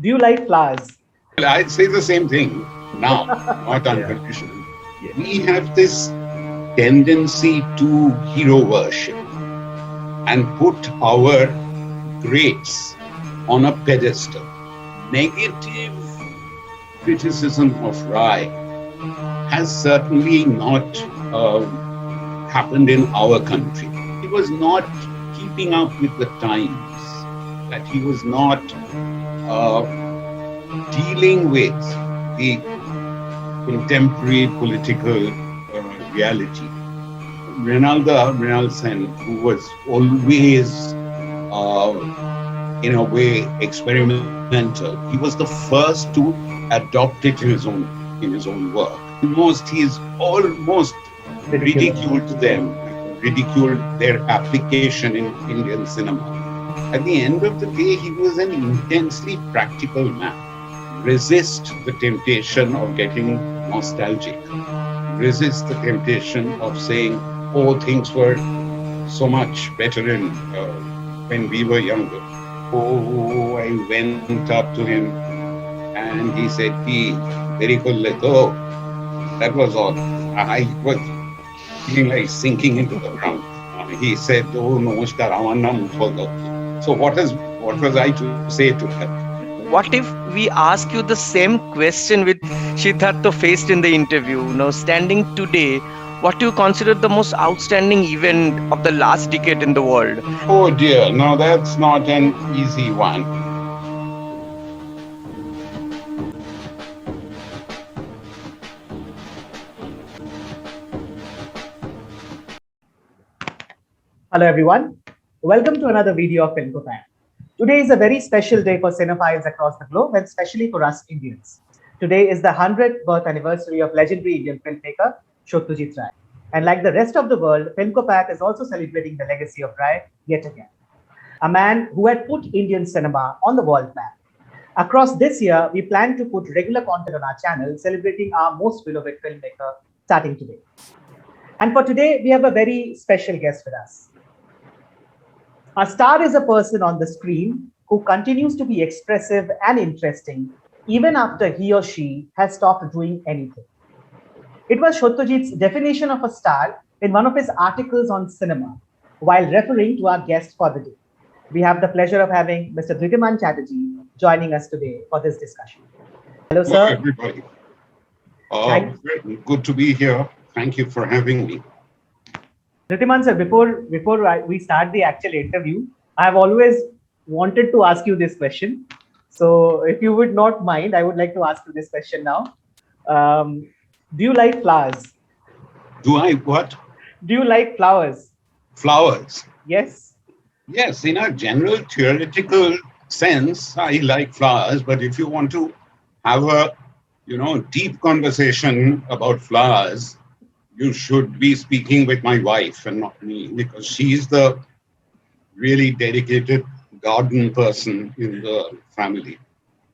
Do you like flowers? Well, I'd say the same thing now, not Yeah. unconditional. Yeah. We have this tendency to hero worship and put our greats on a pedestal. Negative criticism of Rai has certainly not happened in our country. He was not keeping up with the times, that he was not uh, dealing with the contemporary political reality. Mrinal Sen, who was always, uh, in a way, experimental, he was the first to adopt it in his own work. He's almost Ridiculous. ridiculed them, ridiculed their application in Indian cinema. At the end of the day, he was an intensely practical man. Resist the temptation of getting nostalgic. Resist the temptation of saying, "Oh, things were so much better when we were younger." Oh, I went up to him and he said, "Ki, very cool, oh, that was all." I was feeling like sinking into the ground. He said, "Oh, namaskar, আমার নাম Utpal Dutta." So what was I to say to that? What if we ask you the same question with Siddhartha faced in the interview? Standing today, what do you consider the most outstanding event of the last decade in the world? Oh dear, no, that's not an easy one. Hello everyone. Welcome to another video of Filmkopath. Today is a very special day for cinephiles across the globe and especially for us Indians. Today is the 100th birth anniversary of legendary Indian filmmaker Satyajit Ray. And like the rest of the world, Filmkopath is also celebrating the legacy of Ray yet again. A man who had put Indian cinema on the world map. Across this year, we plan to put regular content on our channel celebrating our most beloved filmmaker starting today. And for today, we have a very special guest with us. A star is a person on the screen who continues to be expressive and interesting even after he or she has stopped doing anything. It was Satyajit's definition of a star in one of his articles on cinema while referring to our guest for the day. We have the pleasure of having Mr.Dhritiman Chaterji joining us today for this discussion. Hello, Hello, sir. everybody. Thank Good to be here. Thank you for having me. Dhritiman sir, before we start the actual interview, I have always wanted to ask you this question. So, if you would not mind, I would like to ask you this question now. Um, do you like flowers? Do I what? Do you like flowers? Flowers. Yes. Yes, in a general theoretical sense, I like flowers, but if you want to have a deep conversation about flowers, you should be speaking with my wife and not me, because she's the really dedicated garden person in the family.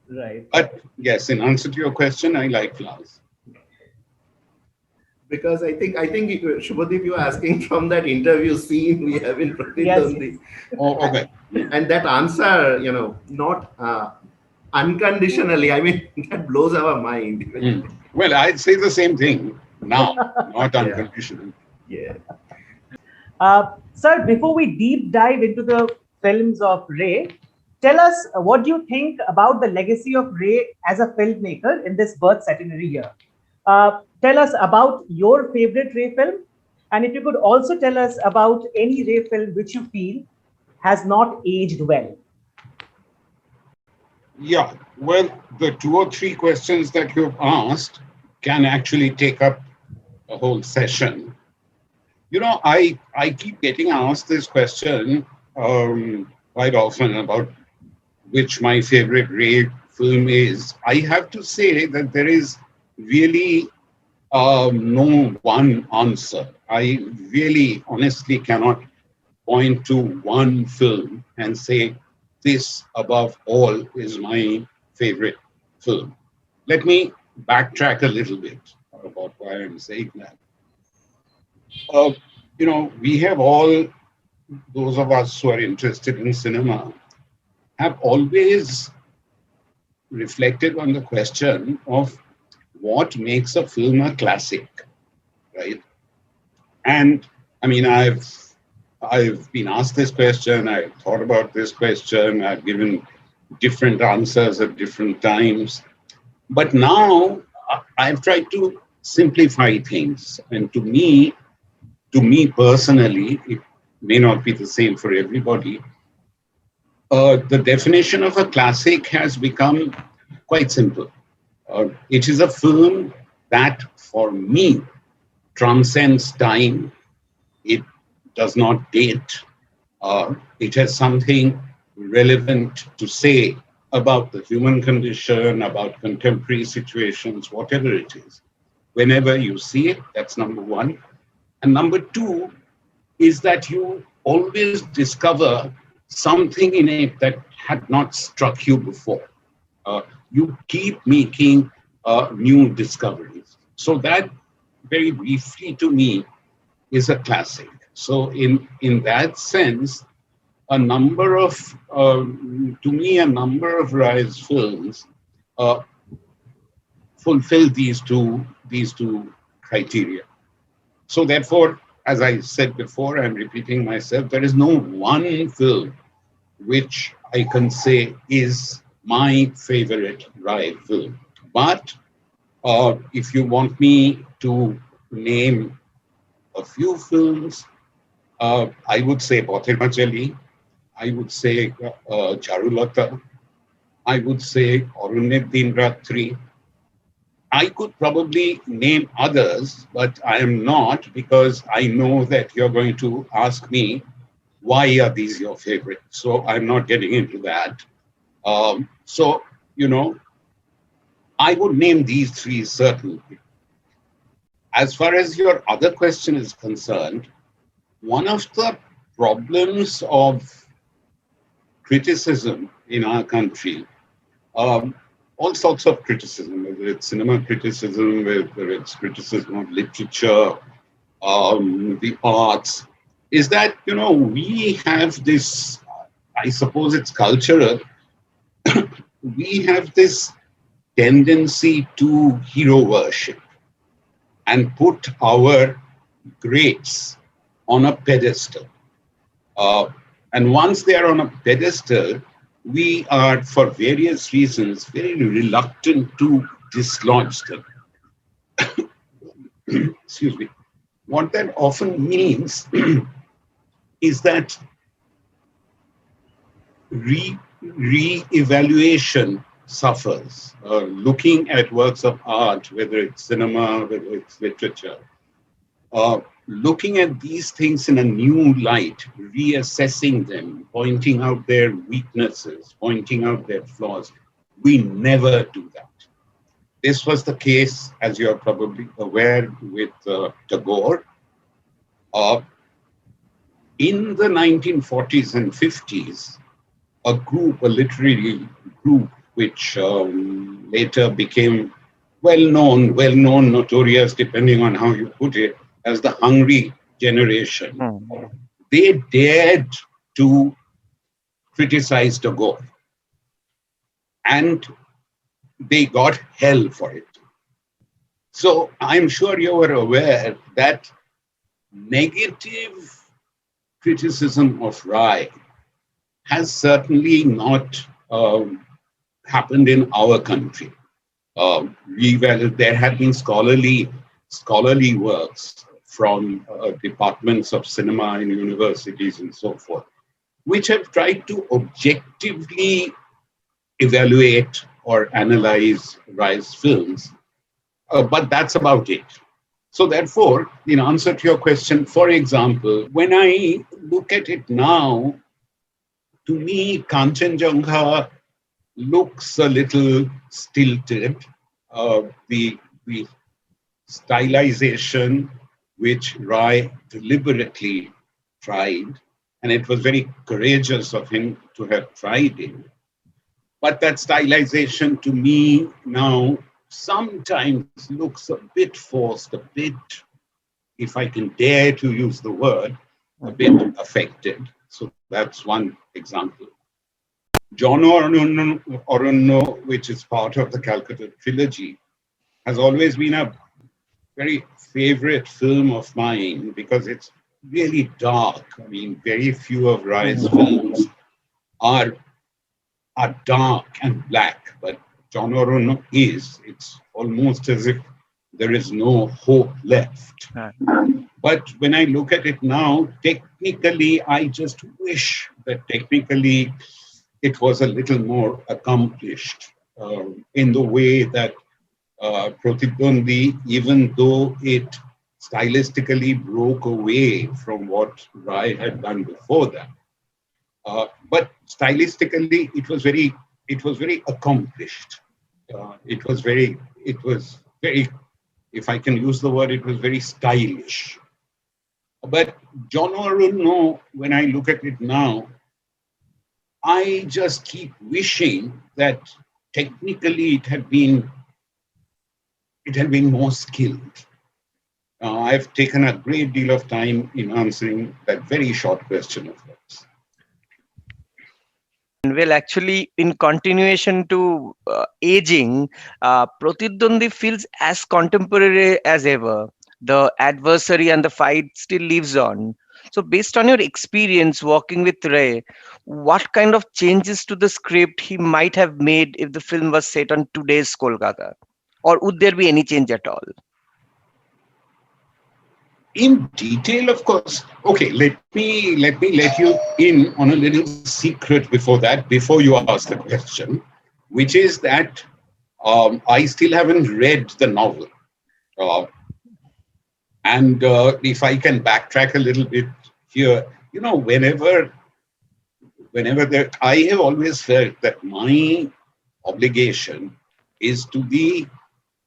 Right. But yes, in answer to your question, I like flowers. Because I think Shubhadeep, you're asking from that interview scene we have in Yes. Pratidwandi, Oh, okay. and that answer, not unconditionally. I mean, that blows our mind. Well, I'd say the same thing now, not Yeah. unconditional. Yeah. Sir, before we deep dive into the films of Ray, tell us what do you think about the legacy of Ray as a filmmaker in this birth centenary year? Tell us about your favorite Ray film, and if you could also tell us about any Ray film which you feel has not aged well. Yeah, well, the 2 or 3 questions that you've asked can actually take up a whole session. I keep getting asked this question quite often about which my favorite Ray film is. I have to say that there is really no one answer. I really honestly cannot point to one film and say this above all is my favorite film. Let me backtrack a little bit about why I'm saying that. Uh, we have all, those of us who are interested in cinema, have always reflected on the question of what makes a film a classic, right? And I mean, I've been asked this question, I've thought about this question, I've given different answers at different times. But now I've tried to simplify things. And to me personally, it may not be the same for everybody. The definition of a classic has become quite simple. It is a film that, for me, transcends time. It does not date. It has something relevant to say about the human condition, about contemporary situations, whatever it is. Whenever you see it, that's number one. And number two is that you always discover something in it that had not struck you before. You keep making new discoveries. So that, very briefly to me, is a classic. So in that sense, a number of, to me, a number of Rai's films fulfill these two criteria. So therefore, as I said before, I'm repeating myself, there is no one film which I can say is my favorite Rai film. But if you want me to name a few films, I would say Pather Machali, I would say Charulata, I would say Arunit Din Ratri. I could probably name others, but I am not, because I know that you're going to ask me, why are these your favorite? So I'm not getting into that. So, I would name these three certainly. As far as your other question is concerned, one of the problems of criticism in our country, all sorts of criticism, whether it's cinema criticism, whether it's criticism of literature, the arts, is that, we have this, I suppose it's cultural, we have this tendency to hero worship and put our greats on a pedestal. And once they are on a pedestal, we are, for various reasons, very reluctant to dislodge them. Excuse me. What that often means is that re-evaluation suffers. Looking at works of art, whether it's cinema, whether it's literature, looking at these things in a new light, reassessing them, pointing out their weaknesses, pointing out their flaws, we never do that. This was the case, as you're probably aware, with Tagore. In the 1940s and 50s, a literary group, which later became well-known, notorious, depending on how you put it, as the Hungry Generation, they dared to criticize Tagore. And they got hell for it. So I'm sure you are aware that negative criticism of Rai has certainly not happened in our country. There have been scholarly works from departments of cinema in universities and so forth, which have tried to objectively evaluate or analyze Rai's films, but that's about it. So therefore, in answer to your question, for example, when I look at it now, to me, Kanchenjunga looks a little stilted. The stylization, which Rai deliberately tried, and it was very courageous of him to have tried it. But that stylization to me now sometimes looks a bit forced, a bit, if I can dare to use the word, a bit affected. So that's one example. John Orunno, which is part of the Calcutta trilogy, has always been a very favorite film of mine because it's really dark. I mean, very few of Rai's films are dark and black, but John Orunno is. It's almost as if there is no hope left. But when I look at it now, technically, I just wish that technically it was a little more accomplished in the way that Pratidwandi, even though it stylistically broke away from what Rai had done before that. But stylistically, it was very accomplished. It was very, if I can use the word, it was very stylish. But John Orunno, when I look at it now, I just keep wishing that technically it had been more skilled. I've taken a great deal of time in answering that very short question of yours. Well, actually, in continuation to aging, Pratidwandi feels as contemporary as ever. The adversary and the fight still lives on. So, based on your experience working with Ray, what kind of changes to the script he might have made if the film was set on today's Kolkata? Or would there be any change at all? In detail, of course. Okay, let me let you in on a little secret before that, before you ask the question, which is that I still haven't read the novel. And if I can backtrack a little bit here, whenever I have always felt that my obligation is to the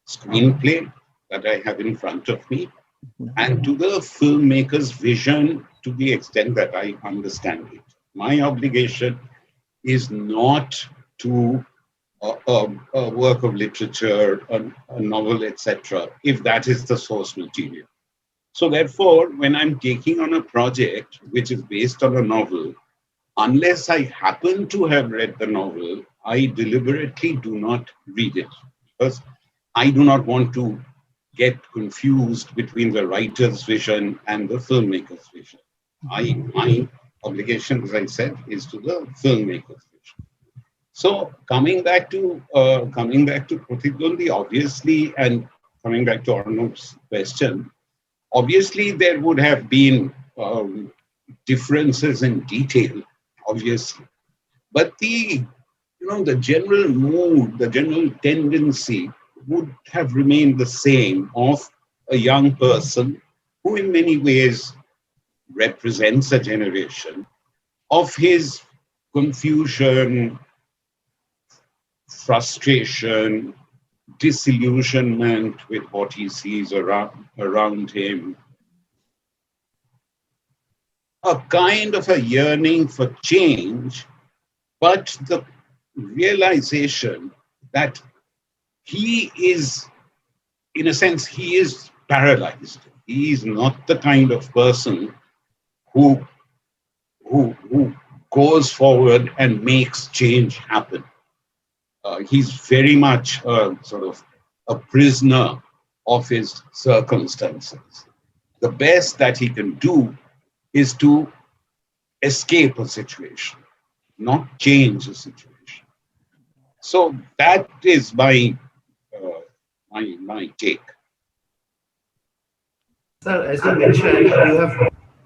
screenplay that I have in front of me and to the filmmaker's vision to the extent that I understand it. My obligation is not to a work of literature, a novel, etc., if that is the source material. So therefore, when I'm taking on a project which is based on a novel, unless I happen to have read the novel, I deliberately do not read it because I do not want to get confused between the writer's vision and the filmmaker's vision. My obligation, as I said, is to the filmmaker's vision. So coming back to Pratidwandi, obviously, and coming back to Arnab's question, obviously there would have been differences in detail, obviously, but the general mood, the general tendency would have remained the same of a young person who in many ways represents a generation, of his confusion, frustration, disillusionment with what he sees around him, a kind of a yearning for change, but the realization that he is, in a sense, he is paralyzed. He is not the kind of person who goes forward and makes change happen. He's very much sort of a prisoner of his circumstances. The best that he can do is to escape a situation, not change a situation. So that is my take. Sir, as you mentioned,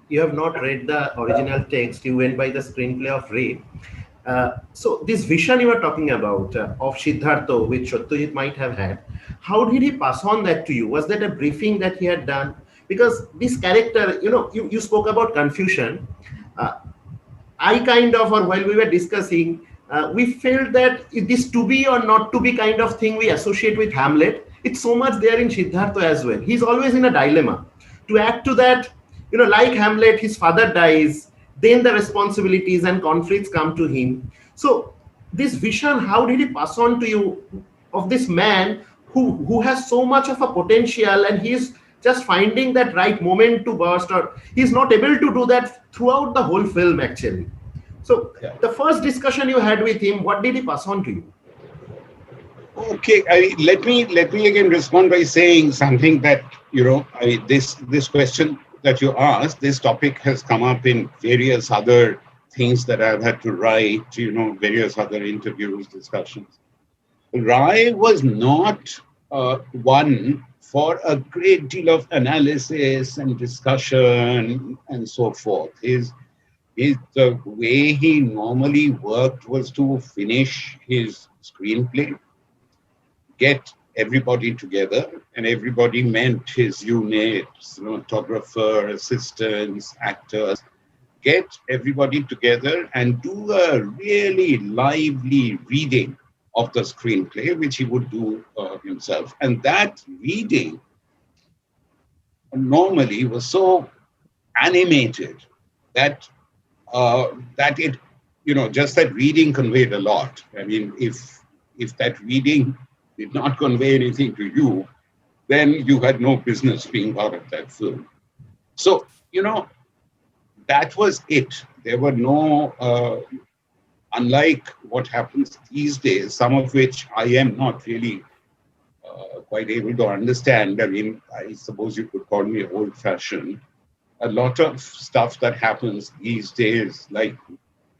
you have not read the original text. You went by the screenplay of Ray. So this vision you were talking about of Siddhartha, which Satyajit might have had, how did he pass on that to you? Was that a briefing that he had done? Because this character, you spoke about confusion. I kind of, or while we were discussing, we felt that this to be or not to be kind of thing we associate with Hamlet. It's so much there in Siddhartha as well. He's always in a dilemma. To add to that, like Hamlet, his father dies, then the responsibilities and conflicts come to him. So this vision, how did he pass on to you of this man who has so much of a potential, and he's just finding that right moment to burst, or he's not able to do that throughout the whole film actually. So Yeah. the first discussion you had with him, what did he pass on to you? Okay, let me again respond by saying something that this question that you asked, this topic has come up in various other things that I've had to write, various other interviews, discussions. Rai was not one for a great deal of analysis and discussion and so forth. The way he normally worked was to finish his screenplay, get everybody together, and everybody meant his units, cinematographer, assistants, actors, get everybody together and do a really lively reading of the screenplay, which he would do himself. And that reading normally was so animated that that it, just that reading conveyed a lot. I mean, if that reading did not convey anything to you, then you had no business being part of that film. So, that was it. There were no, unlike what happens these days, some of which I am not really quite able to understand. I mean, I suppose you could call me old-fashioned. A lot of stuff that happens these days, like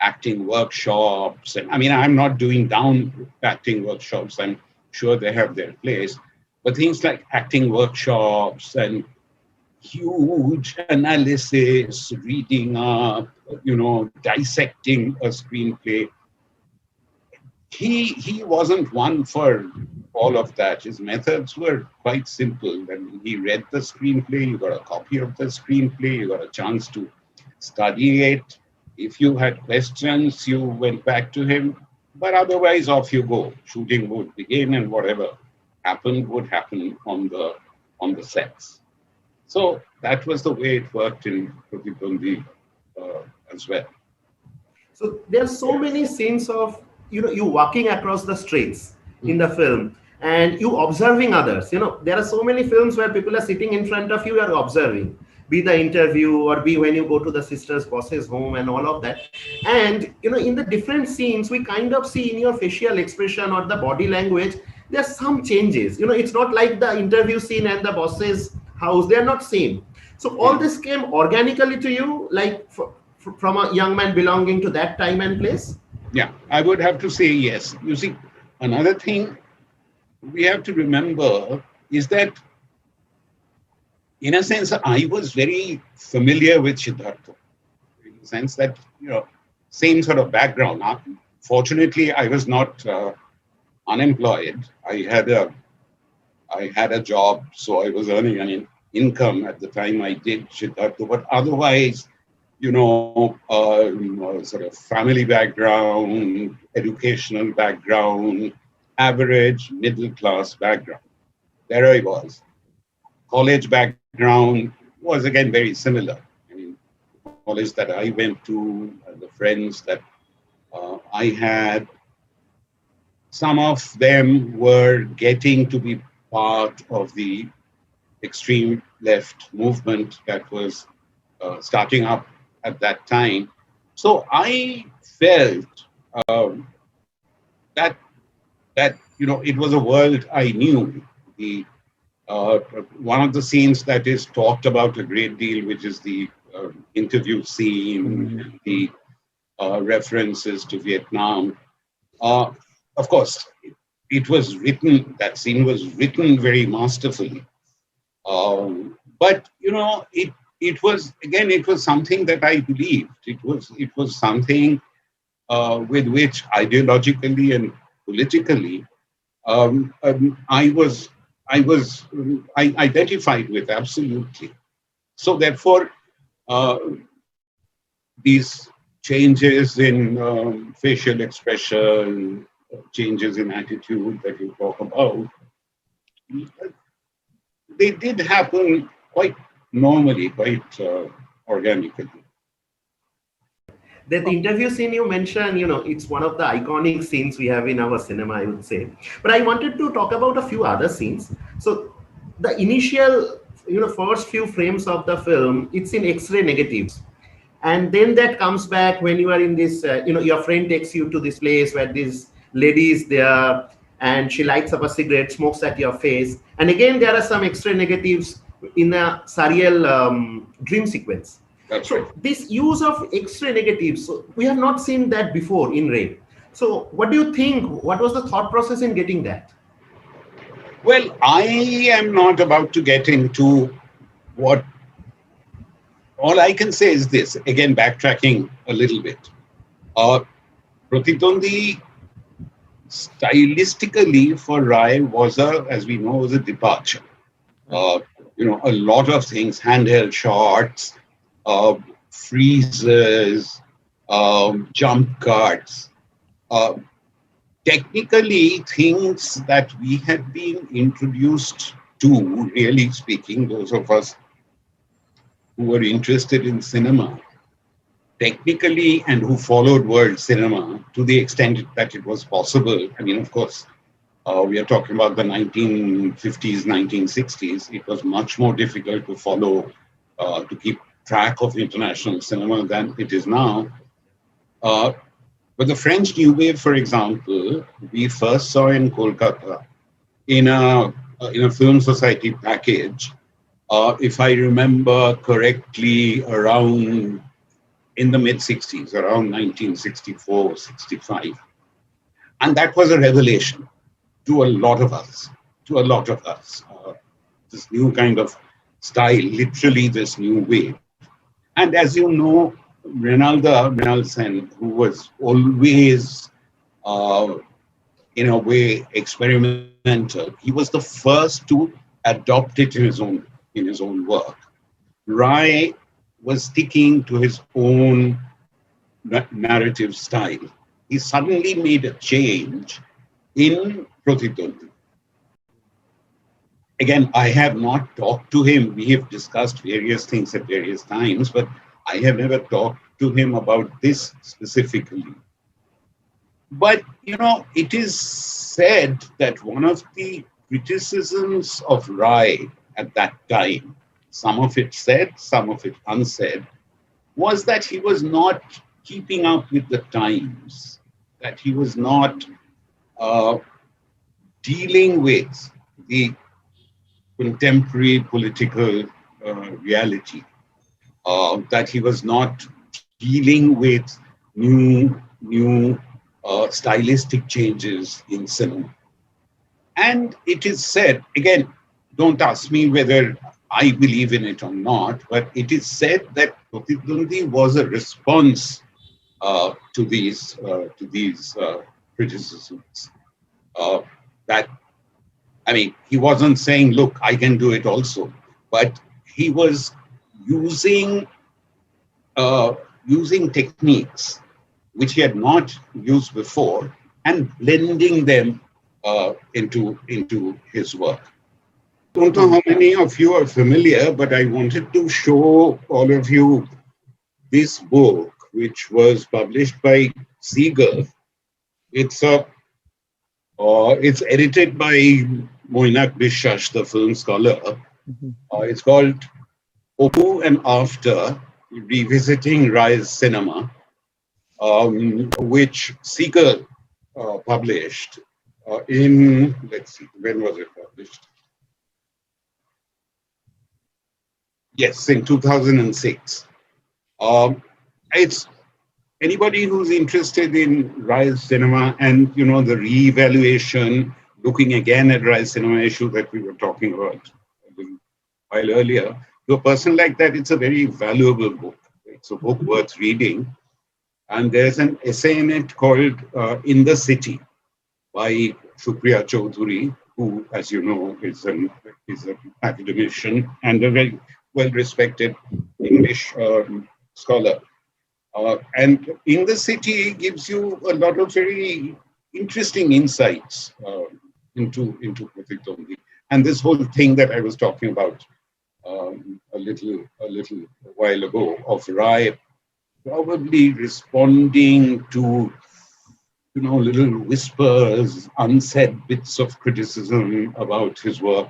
acting workshops, and I mean, I'm not doing down acting workshops. I'm sure they have their place, but things like acting workshops and huge analysis, reading up, dissecting a screenplay. He wasn't one for all of that. His methods were quite simple. When he read the screenplay, you got a copy of the screenplay, you got a chance to study it. If you had questions, you went back to him, but otherwise off you go. Shooting would begin, and whatever happened would happen on the sets. So that was the way it worked in Pratidwandi as well. So there are so many scenes of you walking across the streets in the film and you observing others. There are so many films where people are sitting in front of you, you are observing, be the interview or be when you go to the sister's boss's home and all of that. And in the different scenes, we kind of see in your facial expression or the body language, there are some changes. It's not like the interview scene and the boss's house, they are not same. So all this came organically to you, like from a young man belonging to that time and place? Yeah, I would have to say yes. You see, another thing we have to remember is that, in a sense, I was very familiar with Siddhartha, in the sense that, same sort of background. Fortunately, I was not unemployed. I had a job, so I was earning an income at the time I did Siddhartha. But otherwise, sort of family background, educational background, average middle class background. There I was. College background was again very similar. I mean, the college that I went to, the friends that I had, some of them were getting to be part of the extreme left movement that was starting up at that time. So I felt that it was a world I knew. The one of the scenes that is talked about a great deal, which is the interview scene, the references to Vietnam. Of course, it was written. That scene was written very masterfully. But it was something that I believed. It was something with which ideologically and politically I identified with absolutely. So therefore, these changes in facial expression, changes in attitude that you talk about, they did happen quite normally, quite organically. That interview scene you mentioned, it's one of the iconic scenes we have in our cinema, I would say. But I wanted to talk about a few other scenes. So the initial, first few frames of the film, it's in X-ray negatives. And then that comes back when you are in this, your friend takes you to this place where this lady is there and she lights up a cigarette, smokes at your face. And again, there are some extra negatives in a surreal dream sequence. That's So right. this use of extra negatives, so we have not seen that before in rape. So what do you think? What was the thought process in getting that? Well, I am not about to get into what. All I can say is this, again, backtracking a little bit. Pratidwandi, stylistically for Rai was as we know, was a departure. Uh, a lot of things, handheld shots, uh, freezes, jump cuts. Uh, Technically, things that we had been introduced to, really speaking, those of us who were interested in cinema, technically, and who followed world cinema to the extent that it was possible. I mean, of course, we are talking about the 1950s, 1960s. It was much more difficult to follow, to keep track of international cinema than it is now. But the French New Wave, for example, we first saw in Kolkata in a film society package, if I remember correctly, around in the mid 60s, around 1964, 65. And that was a revelation to a lot of us, this new kind of style, literally this new wave. And as you know, Mrinal Sen, who was always, in a way, experimental, he was the first to adopt it in his own work. Rai was sticking to his own narrative style. He suddenly made a change in Pratidwandi. Again, I have not talked to him. We have discussed various things at various times, but I have never talked to him about this specifically. But, it is said that one of the criticisms of Rai at that time, some of it said, some of it unsaid, was that he was not keeping up with the times, that he was not dealing with the contemporary political reality, that he was not dealing with new stylistic changes in cinema. And it is said, again, don't ask me whether I believe in it or not, but it is said that Pratidwandi was a response to these criticisms. That, I mean, he wasn't saying, "Look, I can do it also," but he was using using techniques which he had not used before and blending them into his work. I don't know how many of you are familiar, but I wanted to show all of you this book, which was published by Seeger. It's edited by Moinak Bishash, the film scholar. It's called Opu and After, Revisiting Rai's Cinema, which Seeger published in, let's see, when was it published? Yes, in 2006. It's anybody who's interested in Rai's cinema and, the re-evaluation, looking again at Rai's cinema issue that we were talking about a while earlier, to a person like that, it's a very valuable book. It's a book worth reading. And there's an essay in it called In the City by Supriya Chaudhuri, who, as you know, is an academician and a very well-respected English scholar. And In the City gives you a lot of very interesting insights into Pratidwandi. And this whole thing that I was talking about a little while ago of Rai probably responding to little whispers, unsaid bits of criticism about his work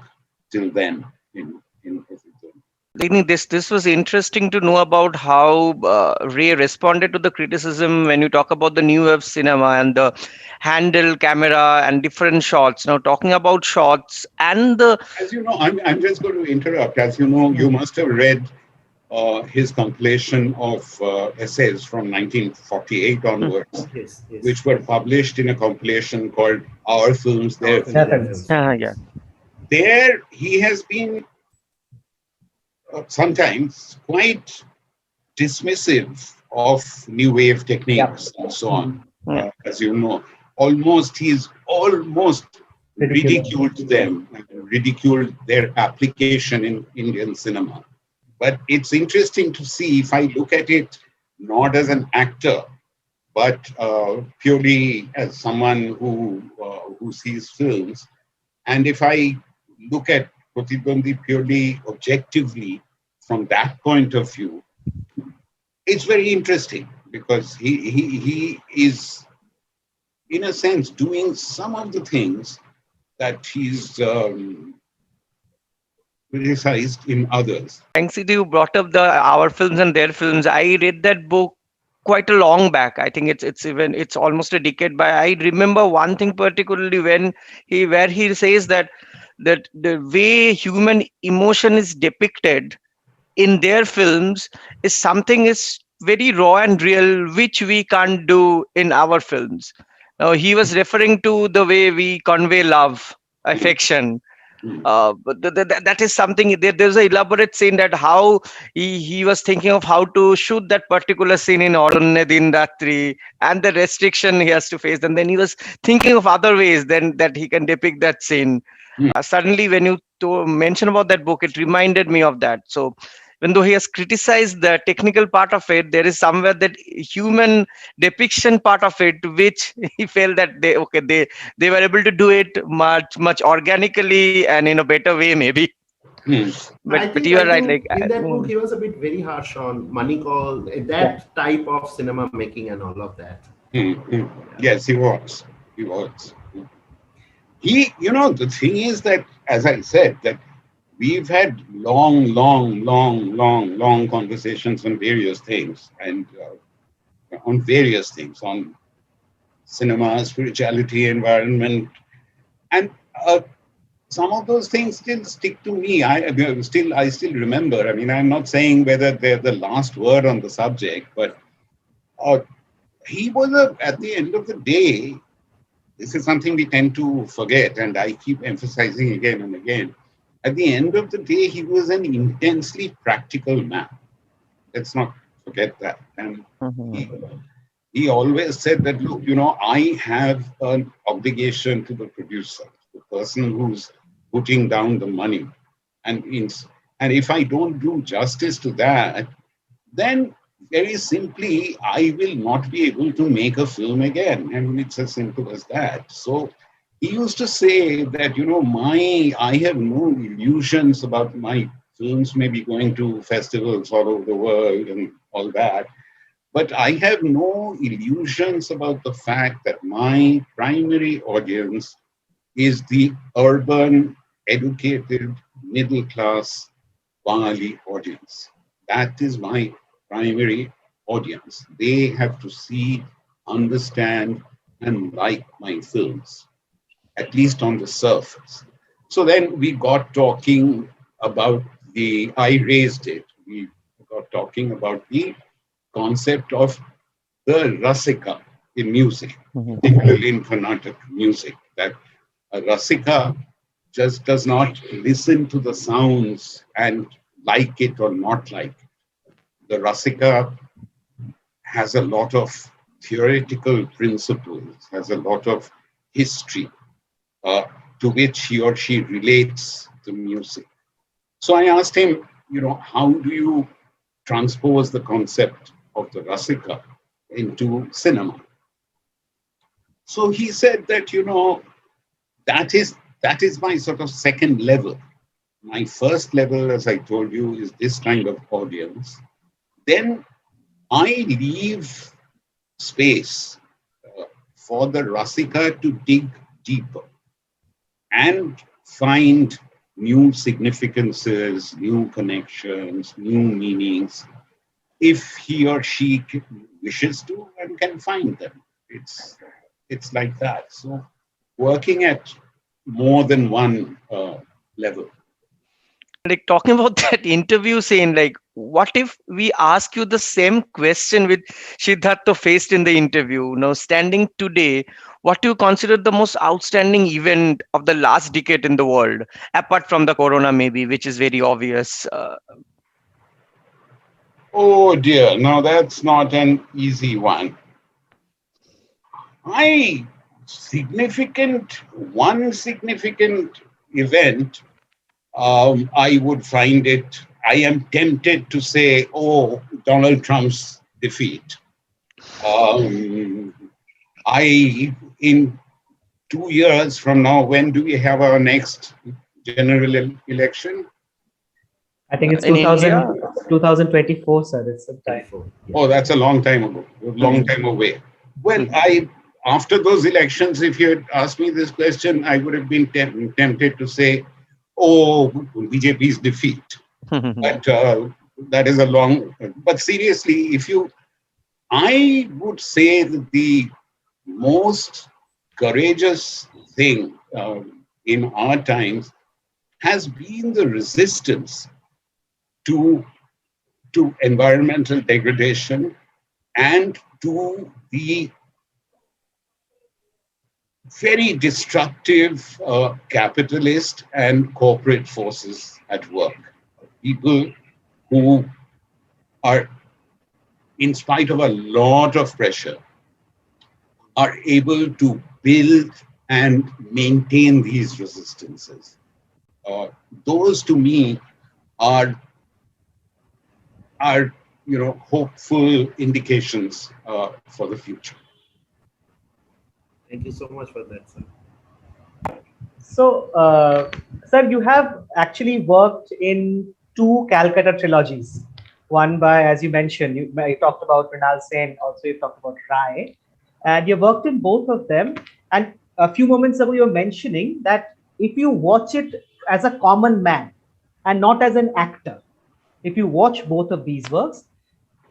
till then in Pratidwandi. I think this was interesting to know about how Ray responded to the criticism when you talk about the new wave cinema and the handle camera and different shots. Now, talking about shots and the As you know, I'm just going to interrupt. As you know, you must have read his compilation of essays from 1948 onwards, Yes, yes. which were published in a compilation called Our Films, Their Films. yeah. There, he has been sometimes quite dismissive of new wave techniques and so on. Yeah. As you know, he's almost ridiculed them, ridiculed their application in Indian cinema. But it's interesting to see, if I look at it not as an actor, but purely as someone who sees films, and if I look at Pratidwandi purely objectively from that point of view, it's very interesting because he is, in a sense, doing some of the things that he's criticized in others. Thanks, you brought up the our films and their films. I read that book quite a long back. I think it's almost a decade back. I remember one thing particularly when he says that the way human emotion is depicted in their films is something is very raw and real, which we can't do in our films. Now he was referring to the way we convey love, affection. But that is something. There's an elaborate scene that how he was thinking of how to shoot that particular scene in Aranya Din Ratri and the restriction he has to face, and then he was thinking of other ways then that he can depict that scene. Suddenly, when you mention about that book, it reminded me of that. So, even though he has criticized the technical part of it, there is somewhere that human depiction part of it, which he felt that they were able to do it much organically and in a better way, maybe. But you are I right. think in that book he was a bit very harsh on money call, that type of cinema making and all of that. Yes, he was. He was. The thing is that, as I said, that we've had long conversations on various things, and on cinema, spirituality, environment, and some of those things still stick to me. I still remember. I mean, I'm not saying whether they're the last word on the subject, but he was at the end of the day, this is something we tend to forget, and I keep emphasizing again and again. At the end of the day, he was an intensely practical man. Let's not forget that. And he always said that, look, I have an obligation to the producer, the person who's putting down the money. And if I don't do justice to that, then very simply, I will not be able to make a film again. I mean, it's as simple as that. So he used to say that, I have no illusions about my films maybe going to festivals all over the world and all that. But I have no illusions about the fact that my primary audience is the urban, educated, middle class Bengali audience. That is my primary audience. They have to see, understand, and like my films, at least on the surface. So then we got talking about I raised it. We got talking about the concept of the rasika in music, particularly in Carnatic music, that a rasika just does not listen to the sounds and like it or not like it. The rasika has a lot of theoretical principles, has a lot of history to which he or she relates the music. So I asked him, how do you transpose the concept of the rasika into cinema? So he said that, that is my sort of second level. My first level, as I told you, is this kind of audience. Then I leave space for the rasika to dig deeper and find new significances, new connections, new meanings, if he or she wishes to and can find them. It's like that. So working at more than one level. Like talking about that interview scene, like what if we ask you the same question with Siddhartha faced in the interview? Standing today, what do you consider the most outstanding event of the last decade in the world, apart from the corona, maybe, which is very obvious? Oh dear, no, that's not an easy one. One significant event, I would find it, I am tempted to say, oh, Donald Trump's defeat. In 2 years from now, when do we have our next general election? I think it's In India? 2024, sir. It's some time. 24. Oh, that's a long time ago, a long time away. Well, after those elections, if you had asked me this question, I would have been tempted to say, oh, BJP's defeat. But that is a long, but seriously, I would say that the most courageous thing in our times has been the resistance to environmental degradation and to the very destructive capitalist and corporate forces at work. People who are, in spite of a lot of pressure, are able to build and maintain these resistances. Those to me are hopeful indications for the future. Thank you so much for that, sir. So, sir, you have actually worked in two Calcutta trilogies. One by, as you mentioned, you talked about Mrinal Sen, also you talked about Rai. And you worked in both of them. And a few moments ago, you were mentioning that if you watch it as a common man and not as an actor, if you watch both of these works,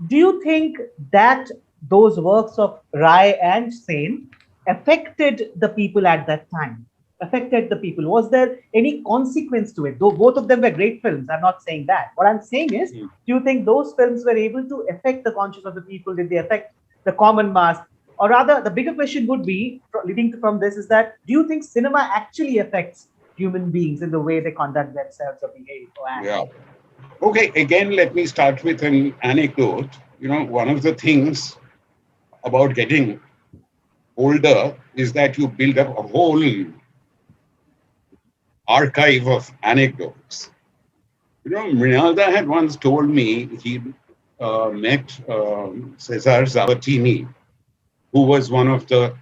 do you think that those works of Rai and Sen affected the people at that time? Affected the people? Was there any consequence to it? Though both of them were great films, I'm not saying that. What I'm saying is, do you think those films were able to affect the conscience of the people? Did they affect the common mass? Or rather, the bigger question would be, leading from this, is that do you think cinema actually affects human beings in the way they conduct themselves or behave or act? Yeah. Okay, again, let me start with an anecdote. One of the things about getting older is that you build up a whole archive of anecdotes. Mrinal had once told me he met Cesar Zavattini, who was one of the,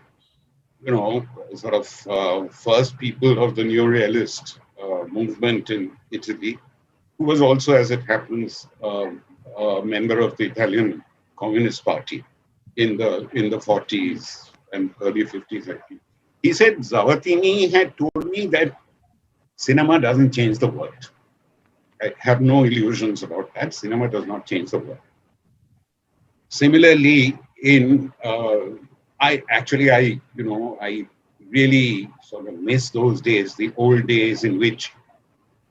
first people of the neorealist movement in Italy, who was also, as it happens, a member of the Italian Communist Party in the 40s and early 50s, I think. He said Zavattini had told me that cinema doesn't change the world. I have no illusions about that. Cinema does not change the world. Similarly, I really sort of miss those days, the old days in which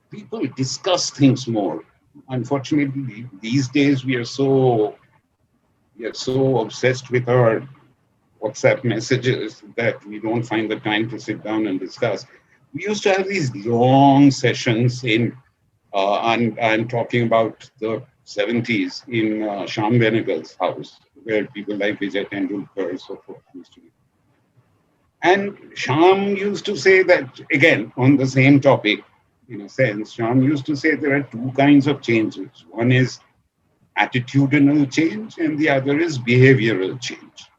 people discuss things more. Unfortunately, these days we are so obsessed with our WhatsApp messages that we don't find the time to sit down and discuss. We used to have these long sessions in, and I'm talking about the 70s in Shyam Benegal's house, where people like Vijay Tendulkar and so forth used to be. And Shyam used to say that, again, on the same topic, in a sense, Shyam used to say there are two kinds of changes. One is attitudinal change and the other is behavioral change.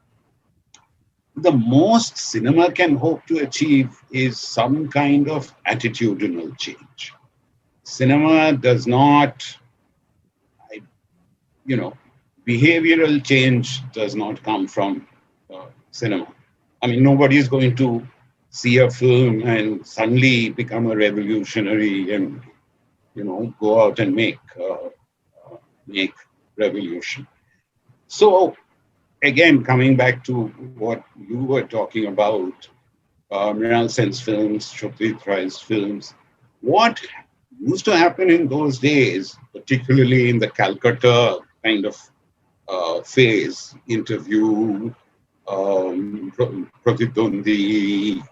The most cinema can hope to achieve is some kind of attitudinal change. Cinema does not, behavioral change does not come from cinema. I mean, nobody is going to see a film and suddenly become a revolutionary and, go out and make revolution. So again, coming back to what you were talking about, Mrinal Sen's films, Satyajit Ray's films, what used to happen in those days, particularly in the Calcutta kind of phase, interview, Pratidwandi,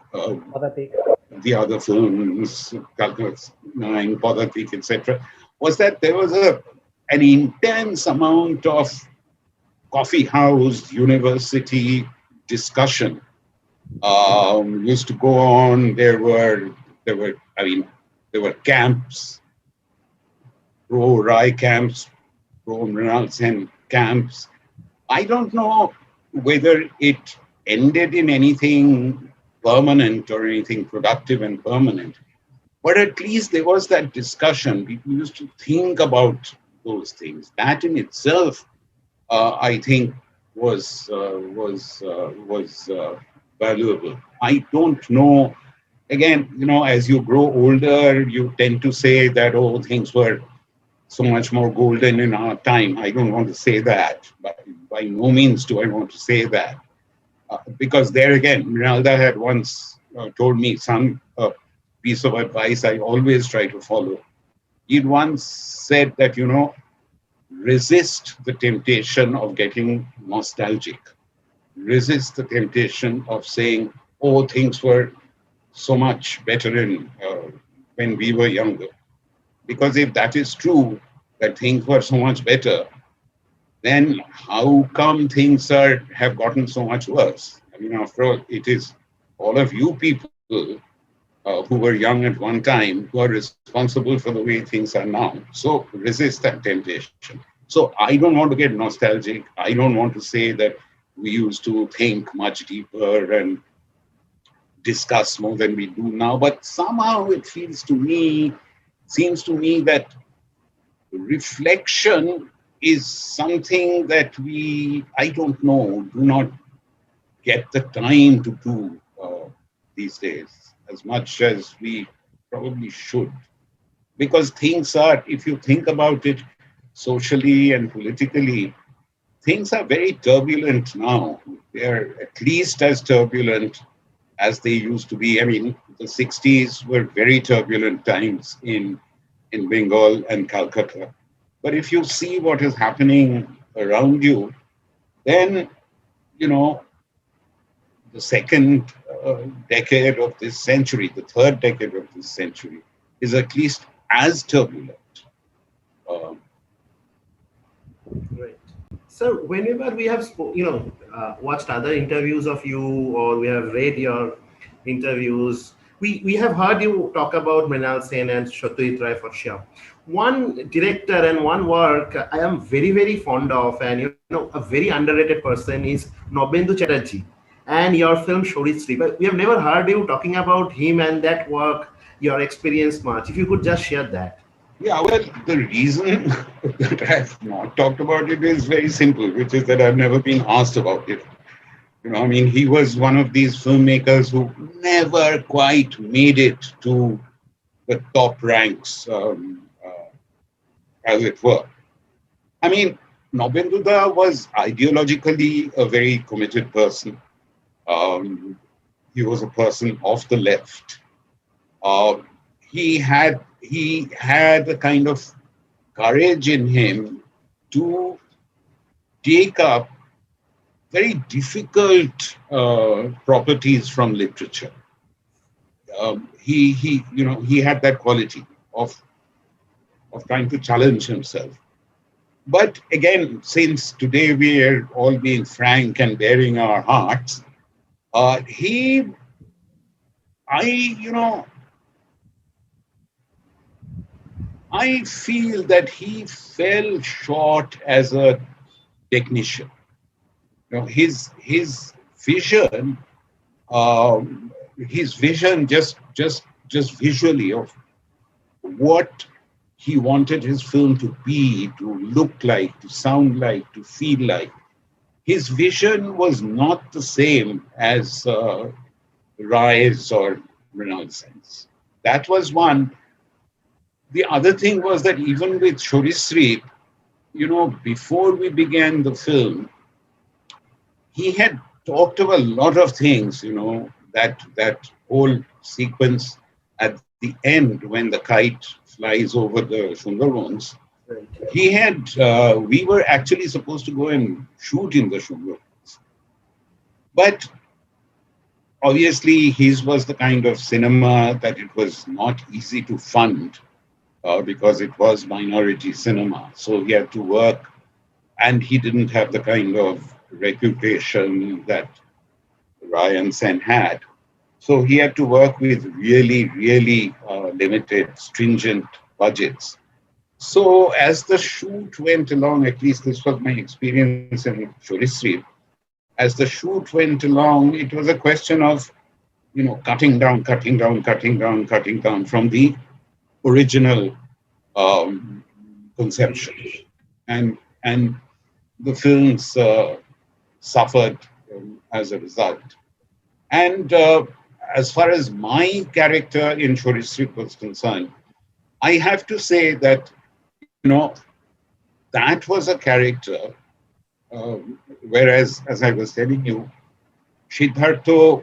the other films, Calcutta 9, Padatik, etc., was that there was an intense amount of coffee house, university discussion used to go on. There were camps, pro Rai camps, pro Mrinal Sen camps. I don't know whether it ended in anything permanent or anything productive and permanent, but at least there was that discussion. People used to think about those things. That in itself, I think, was valuable. I don't know. Again, as you grow older, you tend to say that, oh, things were so much more golden in our time. I don't want to say that, but by no means do I want to say that. Because there again, Rinalda had once told me some piece of advice I always try to follow. He'd once said that, resist the temptation of getting nostalgic. Resist the temptation of saying, oh, things were so much better when we were younger. Because if that is true, that things were so much better, then how come things have gotten so much worse? I mean, after all, it is all of you people who were young at one time who are responsible for the way things are now. So resist that temptation. So I don't want to get nostalgic. I don't want to say that we used to think much deeper and discuss more than we do now. But somehow it seems to me that reflection is something that I don't know, do not get the time to do these days as much as we probably should. Because things are, if you think about it socially and politically, things are very turbulent now. They're at least as turbulent as they used to be. I mean, the 60s were very turbulent times in Bengal and Calcutta. But if you see what is happening around you, then, the second decade of this century, the third decade of this century, is at least as turbulent. Right. So whenever we have, watched other interviews of you, or we have read your interviews, we have heard you talk about Mrinal Sen and Satyajit Ray for sure. One director and one work I am very, very fond of, and a very underrated person is Nabyendu Chatterjee and your film Shorisri. But we have never heard you talking about him and that work, your experience much. If you could just share that. Yeah, well, the reason that I've not talked about it is very simple, which is that I've never been asked about it. He was one of these filmmakers who never quite made it to the top ranks, as it were. Nabyendu was ideologically a very committed person. He was a person of the left. He had a kind of courage in him to take up very difficult properties from literature. He had that quality of trying to challenge himself. But again, since today we are all being frank and bearing our hearts, I feel that he fell short as a technician. His vision just visually of what he wanted his film to be, to look like, to sound like, to feel like. His vision was not the same as rise or renaissance. That was one. The other thing was that even with Shorisri, before we began the film, he had talked of a lot of things, that whole sequence at the end when the kite flies over the Sundarbans. Right. We were actually supposed to go and shoot in the Sundarbans. But obviously, his was the kind of cinema that it was not easy to fund because it was minority cinema. So he had to work, and he didn't have the kind of reputation that Ryan Sen had. So he had to work with really, really limited, stringent budgets. So as the shoot went along, at least this was my experience in Shorisri, as the shoot went along, it was a question of, cutting down from the original conception. And the films suffered as a result. And as far as my character in Shorisri was concerned, I have to say that, that was a character, whereas, as I was telling you, Siddhartha,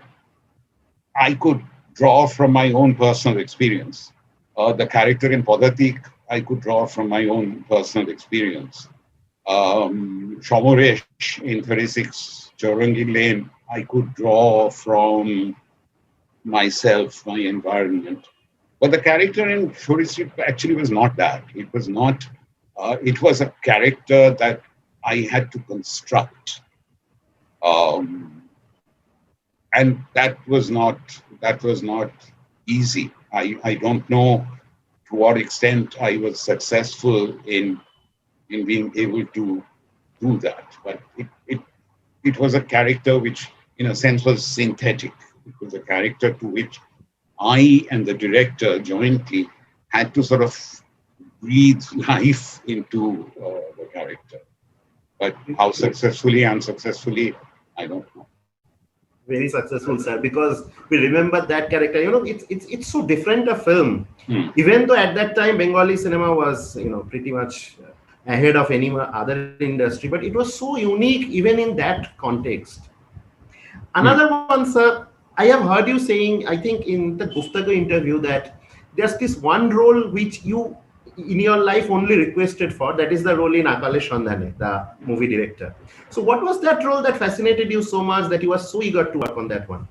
I could draw from my own personal experience. The character in Padatik, I could draw from my own personal experience. Shomoresh in 36 Chaurangi Lane, I could draw from myself, my environment. But the character in Shorisri actually was not that. It was not. It was a character that I had to construct, and that was not easy. I don't know to what extent I was successful in being able to do that, but it was a character which, in a sense, was synthetic. It was a character to which I and the director jointly had to sort of breathe life into the character. But how successfully, unsuccessfully, I don't know. Very successful, sir, because we remember that character. It's so different a film. Even though at that time Bengali cinema was, pretty much ahead of any other industry, but it was so unique even in that context. Another one, sir, I have heard you saying, I think in the Guftago interview, that there's this one role which you in your life only requested for, that is the role in Akale Shandhane, the movie director. So what was that role that fascinated you so much that you were so eager to work on that one?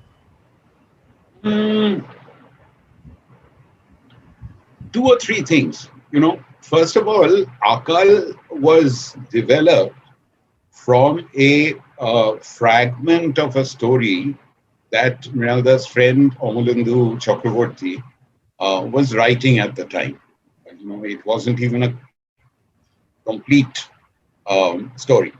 Two or three things. First of all, Akal was developed from a fragment of a story that Mrinal's friend Amulendu Chakraborty was writing at the time. It wasn't even a complete story.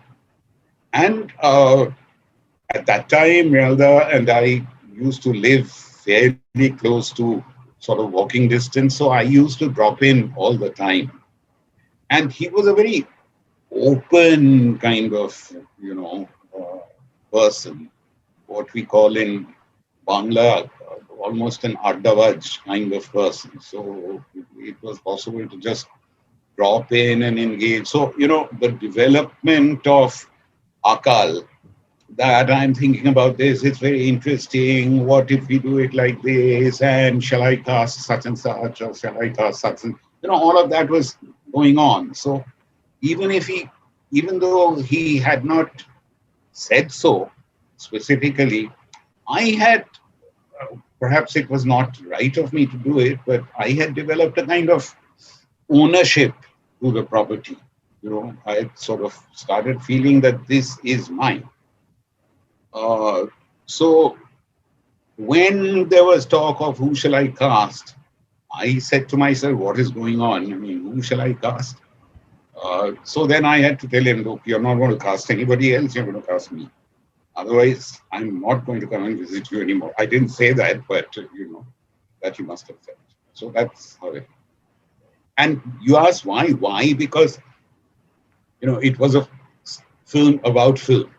And at that time, Mrinal and I used to live fairly close to sort of walking distance. So I used to drop in all the time. And he was a very open kind of, person, what we call in Bangla, almost an Ardawaj kind of person. So it was possible to just drop in and engage. So, the development of Akal, that I'm thinking about this, it's very interesting. What if we do it like this? And shall I cast such and such, or shall I cast such and, all of that was going on. So even though he had not said so specifically, I had, perhaps it was not right of me to do it, but I had developed a kind of ownership to the property. I had sort of started feeling that this is mine. So when there was talk of who shall I cast, I said to myself, what is going on? I mean, who shall I cast? So then I had to tell him, look, you're not going to cast anybody else, you're going to cast me. Otherwise, I'm not going to come and visit you anymore. I didn't say that, but, that you must have felt. So that's how it. And you ask why? Why? Because, it was a film about film.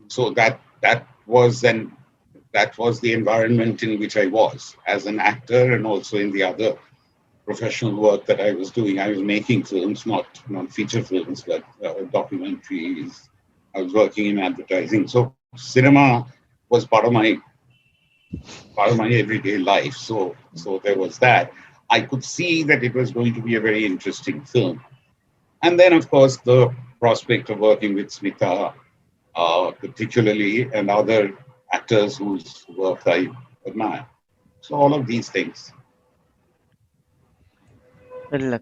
So that was that was the environment in which I was as an actor, and also in the other professional work that I was doing. I was making films, not feature films, but documentaries. I was working in advertising. So cinema was part of my everyday life. So there was that. I could see that it was going to be a very interesting film. And then, of course, the prospect of working with Smita, particularly, and other actors whose work I admire. So all of these things. Well,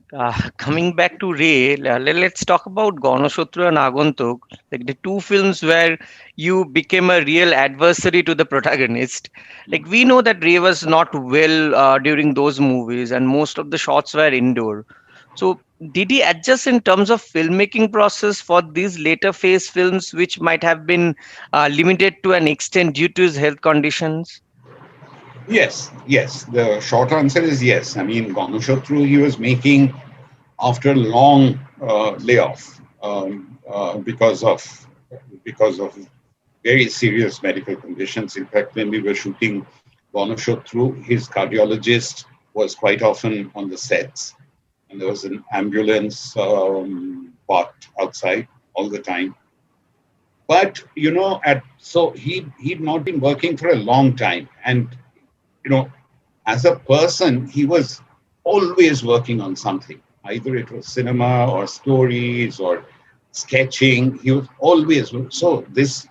coming back to Ray, let's talk about Ganashatru and Agantuk, like the two films where you became a real adversary to the protagonist. Like we know that Ray was not well during those movies, and most of the shots were indoor. So, did he adjust in terms of filmmaking process for these later phase films, which might have been limited to an extent due to his health conditions? Yes, yes. The short answer is yes. I mean, Ganashatru he was making after a long layoff because of very serious medical conditions. In fact, when we were shooting Ganashatru, his cardiologist was quite often on the sets, and there was an ambulance parked outside all the time. But so he'd not been working for a long time, and as a person, he was always working on something. Either it was cinema or stories or sketching. He was always so. This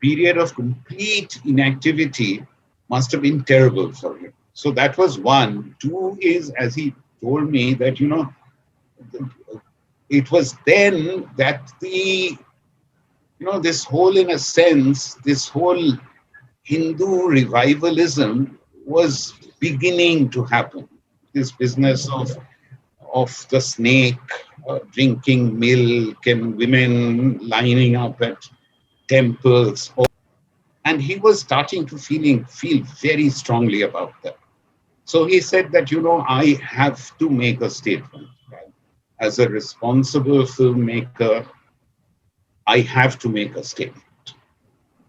period of complete inactivity must have been terrible for him. So that was one. Two is, as he told me, that it was then that this whole, in a sense, this whole Hindu revivalism was beginning to happen. This business of the snake drinking milk and women lining up at temples, and he was starting to feel very strongly about that. So he said that I have to make a statement. Right? As a responsible filmmaker, I have to make a statement,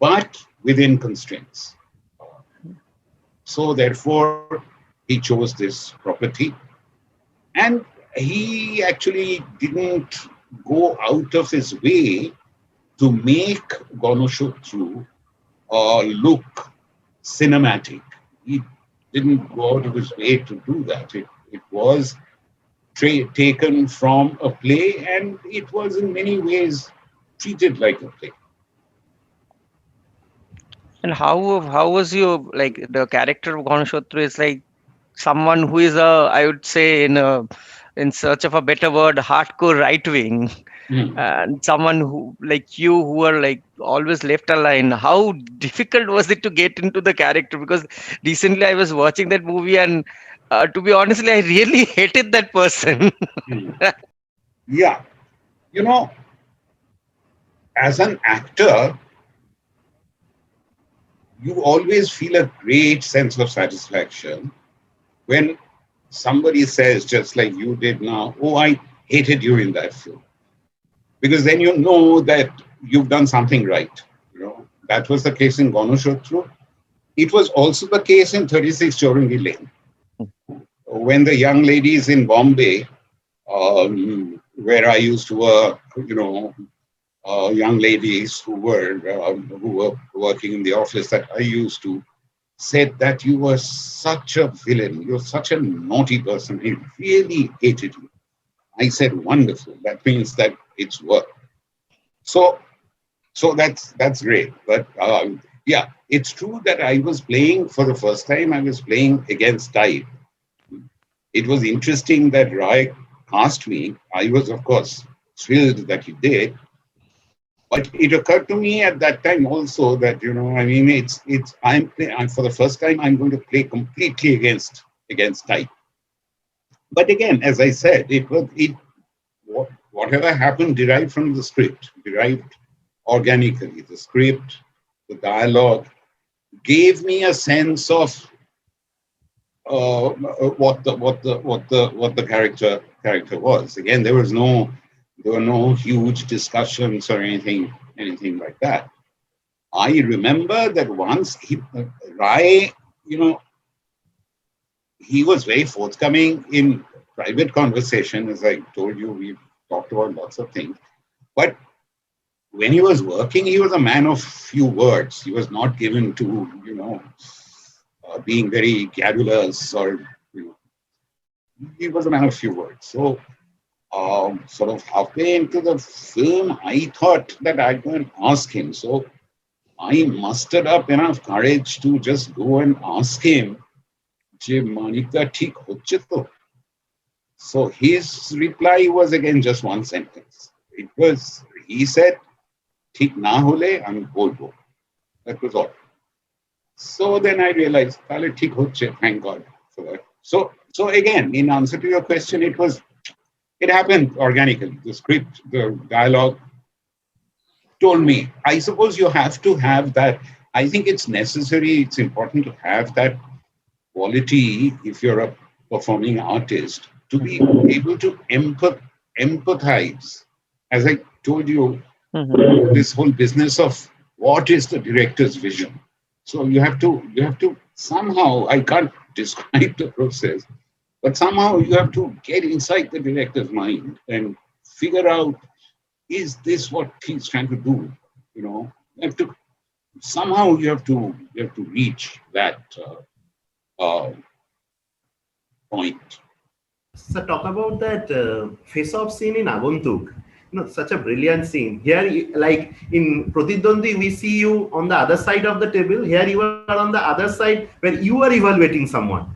but within constraints. So therefore, he chose this property, and he actually didn't go out of his way to make Ganashatru look cinematic. He didn't go out of his way to do that. It was taken from a play, and it was in many ways treated like a play. And how was your like the character of Ganashatru is like someone who is I would say in search of a better word, hardcore right wing, Mm. and someone who like you who are like always left aligned. How difficult was it to get into the character? Because recently I was watching that movie, and to be honestly, I really hated that person. Mm. Yeah, you know, as an actor, you always feel a great sense of satisfaction when somebody says, just like you did now, oh, I hated you in that film. Because then you know that you've done something right. That was the case in Ganashatru. It was also the case in 36 Chowringhee Lane. When the young ladies in Bombay, where I used to work, young ladies who were working in the office that I used to, said that you were such a villain, you're such a naughty person. He really hated you. I said, wonderful. That means that it's work. So that's great. But yeah, it's true that I was playing for the first time. I was playing against tide. It was interesting that Roy asked me. I was, of course, thrilled that he did. But it occurred to me at that time also that I'm for the first time I'm going to play completely against tide. But again, as I said, whatever happened derived from the script, derived organically. The script, the dialogue gave me a sense of what the character was. Again, there were no huge discussions or anything like that. I remember that once Rai, he was very forthcoming in private conversation. As I told you, we talked about lots of things. But when he was working, he was a man of few words. He was not given to, being very garrulous or, he was a man of few words. So, sort of halfway into the film, I thought that I'd go and ask him. So I mustered up enough courage to just go and ask him, "Je Manika thik hocche to?" So his reply was again just one sentence. He said, "Thik na hole, ami bolbo." That was all. So then I realized, "Tale thik hocche, thank God for that." So again, in answer to your question, it happened organically. The script, the dialogue told me. I suppose you have to have that. I think it's necessary, it's important to have that quality if you're a performing artist, to be able to empathize. As I told you, this whole business of what is the director's vision. So you have to somehow, I can't describe the process, but somehow you have to get inside the director's mind and figure out, is this what he's trying to do? You have to somehow you have to reach that point. So talk about that face-off scene in Agantuk. Such a brilliant scene. Here, like in Pratidwandi, we see you on the other side of the table. Here you are on the other side where you are evaluating someone.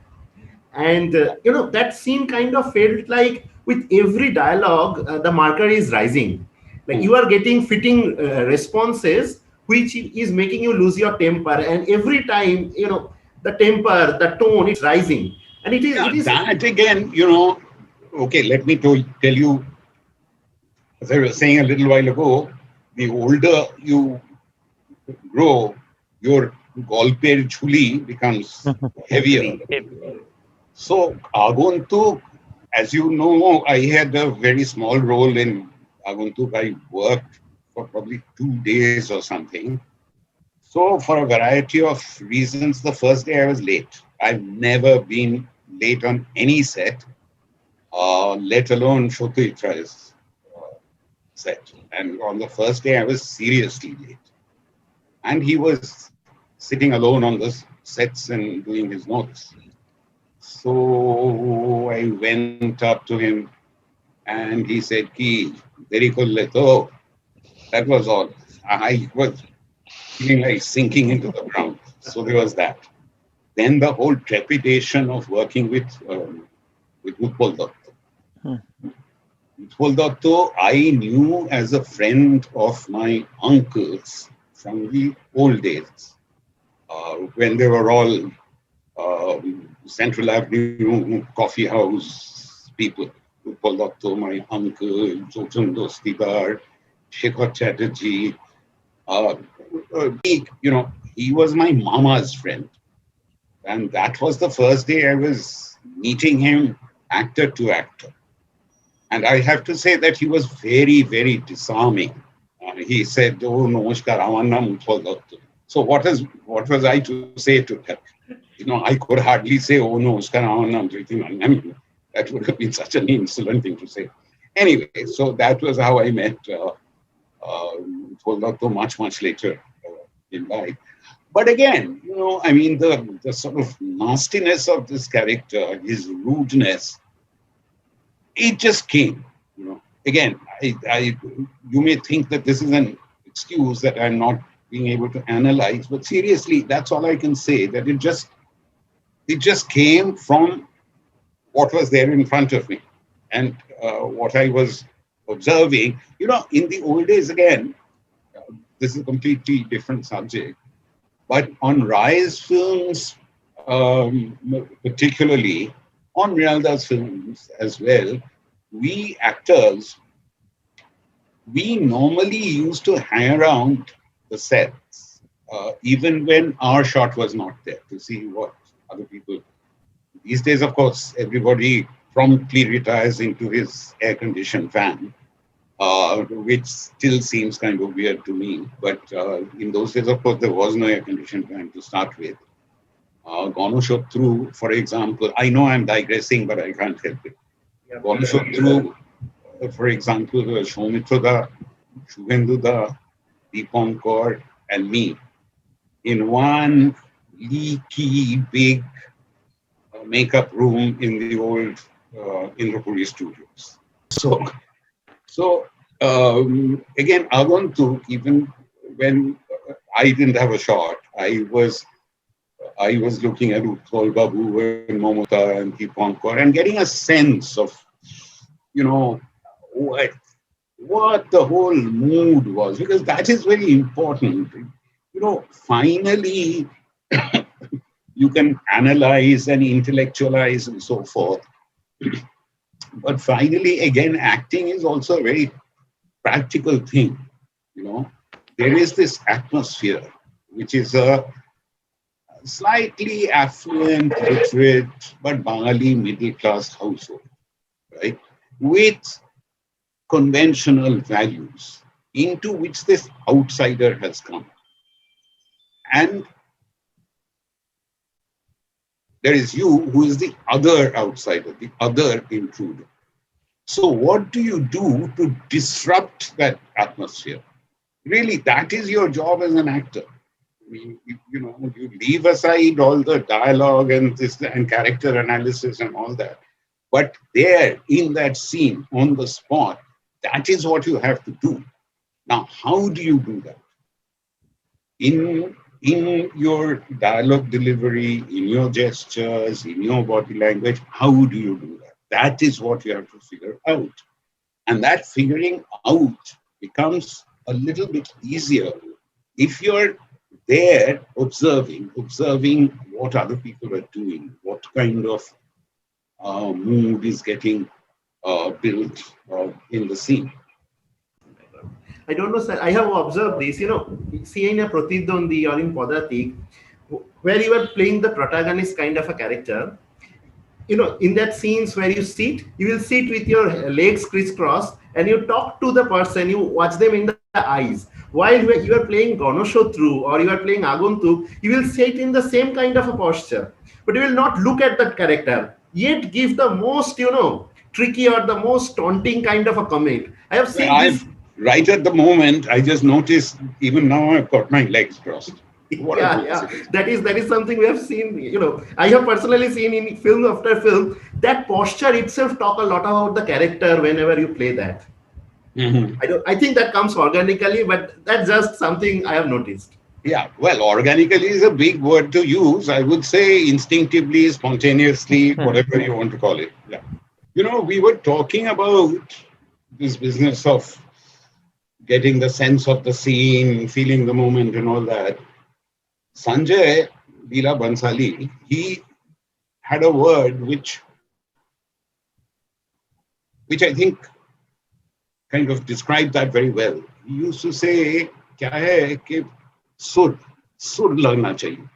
And, that scene kind of felt like with every dialogue, the marker is rising. Like you are getting fitting responses, which is making you lose your temper. And every time, the temper, the tone, it's rising. And it is that again, okay, let me tell you, as I was saying a little while ago, the older you grow, your golper chuli becomes heavier. So Agantuk, as you know, I had a very small role in Agantuk. I worked for probably 2 days or something. So for a variety of reasons, the first day I was late. I've never been late on any set, let alone Shotitra's set. And on the first day, I was seriously late. And he was sitting alone on the sets and doing his notes. So I went up to him and he said, "Ki, very leto." That was all. I was feeling like sinking into the ground. So there was that. Then the whole trepidation of working with Utpal Datta. Utpal Datta, I knew as a friend of my uncles from the old days, when they were all Central Avenue coffee house people. Utpal Datta, my uncle, Jotan Dostidar, Shekhar Chatterjee. He was my mama's friend. And that was the first day I was meeting him actor to actor. And I have to say that he was very, very disarming. He said, "Oh, namaskar, amar naam Utpal Datta." So what was I to say to that? I could hardly say, "Oh, namaskar, amar naam Dhritiman." I mean, that would have been such an insolent thing to say. Anyway, so that was how I met Utpal Datta much, much later in life. But again, the sort of nastiness of this character, his rudeness, it just came. Again, you may think that this is an excuse that I'm not being able to analyze, but seriously, that's all I can say. That it just came from what was there in front of me, and what I was observing. In the old days, again, this is a completely different subject. But on Rai's films, particularly on Mrinal's films as well, we actors, we normally used to hang around the sets, even when our shot was not there, to see what other people. These days, of course, everybody promptly retires into his air-conditioned van. which still seems kind of weird to me. But in those days, of course, there was no air-conditioned fan to start with. Ganashatru, for example, I know I'm digressing, but I can't help it. Ganashatru, for example, Shomitra, Shubhendu, Deepankar, and me in one leaky, big makeup room in the old Indrapuri studios. So again, Agantuk, even when I didn't have a shot, I was looking at Utpal Babu and Momota and Deepankar and getting a sense of, what the whole mood was, because that is very important. Finally, you can analyze and intellectualize and so forth. But finally, again, acting is also a very practical thing. There is this atmosphere, which is a slightly affluent, literate, but Bengali middle-class household, right? With conventional values into which this outsider has come. And there is you who is the other outsider, the other intruder. So what do you do to disrupt that atmosphere? Really, that is your job as an actor. You leave aside all the dialogue and character analysis and all that. But there, in that scene, on the spot, that is what you have to do. Now, how do you do that? In your dialogue delivery, in your gestures, in your body language, how do you do that? That is what you have to figure out. And that figuring out becomes a little bit easier if you're there observing what other people are doing, what kind of mood is getting built in the scene. I don't know, sir. I have observed this, see in a Pratidwandi or in Padatik, where you are playing the protagonist kind of a character. In that scenes where you will sit with your legs crisscrossed and you talk to the person, you watch them in the eyes. While you are playing Ganashatru or you are playing Agantuk, you will sit in the same kind of a posture, but you will not look at that character, yet give the most, tricky or the most taunting kind of a comment. I have seen this. Right at the moment, I just noticed, even now I've got my legs crossed. Yeah. That is something we have seen. I have personally seen in film after film that posture itself talk a lot about the character whenever you play that. Mm-hmm. I think that comes organically, but that's just something I have noticed. Yeah, well, organically is a big word to use. I would say instinctively, spontaneously, whatever you want to call it. Yeah. We were talking about this business of getting the sense of the scene, feeling the moment and all that. Sanjay Leela Bansali, he had a word which I think kind of described that very well. He used to say, "Kya hai ki sur lagna chahiye,"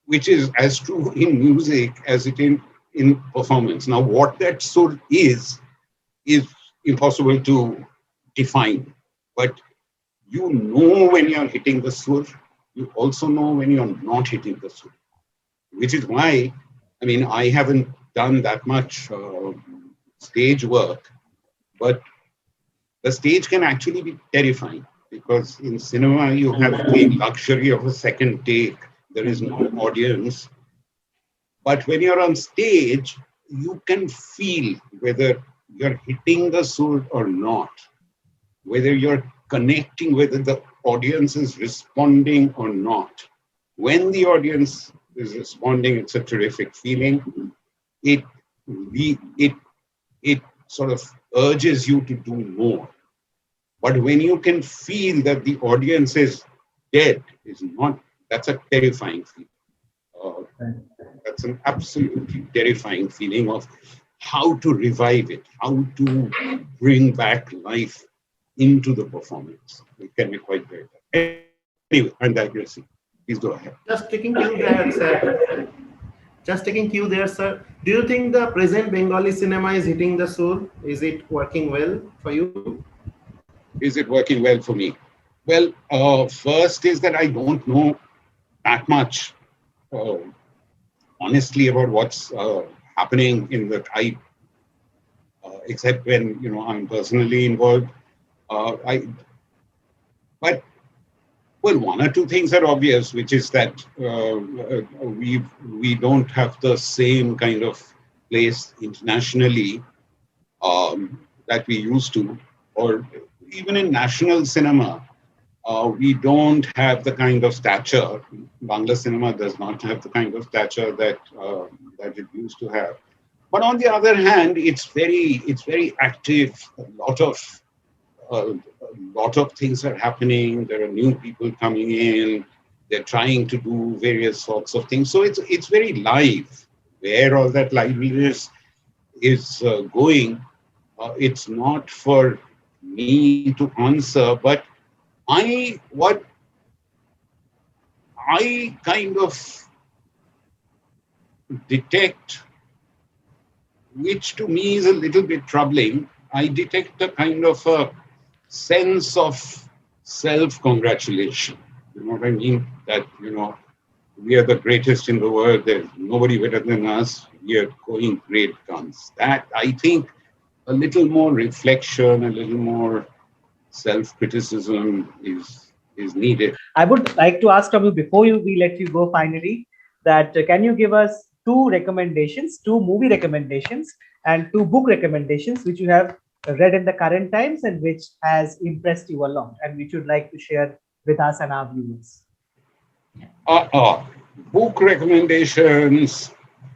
which is as true in music as it in performance. Now, what that sur is impossible to define, but you know when you're hitting the sur, you also know when you're not hitting the sur, which is why, I haven't done that much stage work, but the stage can actually be terrifying because in cinema, you have the luxury of a second take. There is no audience. But when you're on stage, you can feel whether you're hitting the sur or not, whether you're connecting, whether the audience is responding or not. When the audience is responding, it's a terrific feeling. It sort of urges you to do more. But when you can feel that the audience is dead, that's a terrifying feeling. That's an absolutely terrifying feeling of how to revive it, how to bring back life into the performance. It can be quite very bad. Anyway, I'm digressing. Please go ahead. Just sticking to that, sir. Just taking cue there, sir. Do you think the present Bengali cinema is hitting the soul? Is it working well for you? Is it working well for me? Well, first is that I don't know that much, uh, honestly, about what's happening in the type, except when I'm personally involved. I but well, one or two things are obvious, which is that we don't have the same kind of place internationally that we used to, or even in national cinema. We don't have the kind of stature. Bangla cinema does not have the kind of stature that it used to have. But on the other hand, it's very active. A lot of things are happening. There are new people coming in. They're trying to do various sorts of things. So it's very live. Where all that liveliness is going, it's not for me to answer. But what I kind of detect, which to me is a little bit troubling, I detect a kind of a sense of self-congratulation. You know what I mean? That, we are the greatest in the world. There's nobody better than us. We are going great guns. That, I think, a little more reflection, a little more self-criticism is needed. I would like to ask from you before we let you go finally that can you give us two recommendations, two movie recommendations and two book recommendations which you have read in the current times and which has impressed you a lot and which you'd like to share with us and our viewers? Book recommendations.